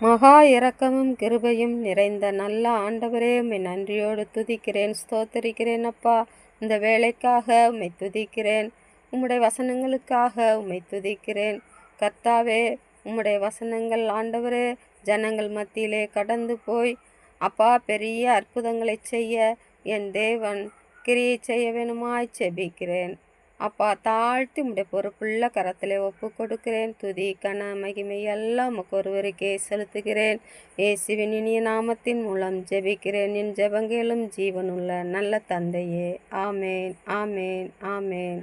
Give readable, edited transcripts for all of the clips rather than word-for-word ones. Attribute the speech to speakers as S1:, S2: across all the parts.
S1: மகா இரக்கமும் கிருபையும் நிறைந்த நல்ல ஆண்டவரே, உம்மை நன்றியோடு துதிக்கிறேன், ஸ்தோத்தரிக்கிறேன். அப்பா, இந்த வேலைக்காக உம்மை துதிக்கிறேன். உம்முடைய வசனங்களுக்காக உம்மை துதிக்கிறேன். கர்த்தாவே, உம்முடைய வசனங்கள் ஆண்டவரே ஜனங்கள் மத்தியிலே கடந்து போய் அப்பா பெரிய அற்புதங்களை செய்ய என் தேவன் கிரியை செய்ய வேணுமாய் செபிக்கிறேன். அப்பா, தாழ்த்தி உம்முடைய பொறுப்புள்ள கரத்திலே ஒப்பு கொடுக்கிறேன். துதி கன மகிமை எல்லாம் உமக்கு ஒருவருக்கே செலுத்துகிறேன். இயேசுவின் இனிய நாமத்தின் மூலம் ஜெபிக்கிறேன். என் ஜெபங்களும் ஜீவனுள்ள நல்ல தந்தையே. ஆமேன், ஆமேன், ஆமேன்.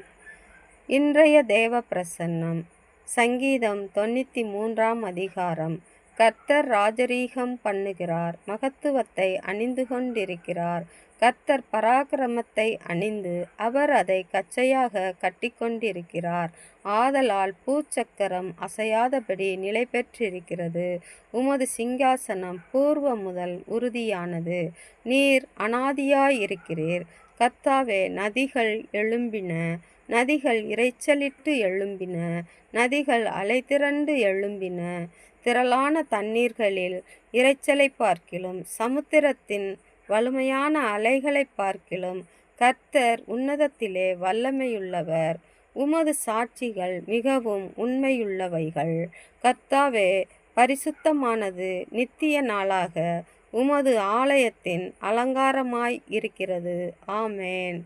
S1: இன்றைய தேவ பிரசன்னம் சங்கீதம் 93ஆம் அதிகாரம். கர்த்தர் ராஜரீகம் பண்ணுகிறார், மகத்துவத்தை அணிந்து கொண்டிருக்கிறார். கர்த்தர் பராக்கிரமத்தை அணிந்து அவர் அதை கச்சையாக கட்டிக்கொண்டிருக்கிறார். ஆதலால் பூச்சக்கரம் அசையாதபடி நிலை பெற்றிருக்கிறது. உமது சிங்காசனம் பூர்வ முதல் உறுதியானது. நீர் அனாதியாயிருக்கிறீர். கர்த்தாவே, நதிகள் எழும்பின, நதிகள் இரைச்சலிட்டு எழும்பின, நதிகள் அலைதிரண்டு எழும்பின. திரளான தண்ணீர்களில் இரைச்சலை பார்க்கிலும் சமுத்திரத்தின் வலுமையான அலைகளை பார்க்கிலும் கர்த்தர் உன்னதத்திலே வல்லமையுள்ளவர். உமது சாட்சிகள் மிகவும் உண்மையுள்ளவைகள். கர்த்தாவே, பரிசுத்தமானது நித்திய நாளாக உமது ஆலயத்தின் அலங்காரமாய் இருக்கிறது. ஆமேன்.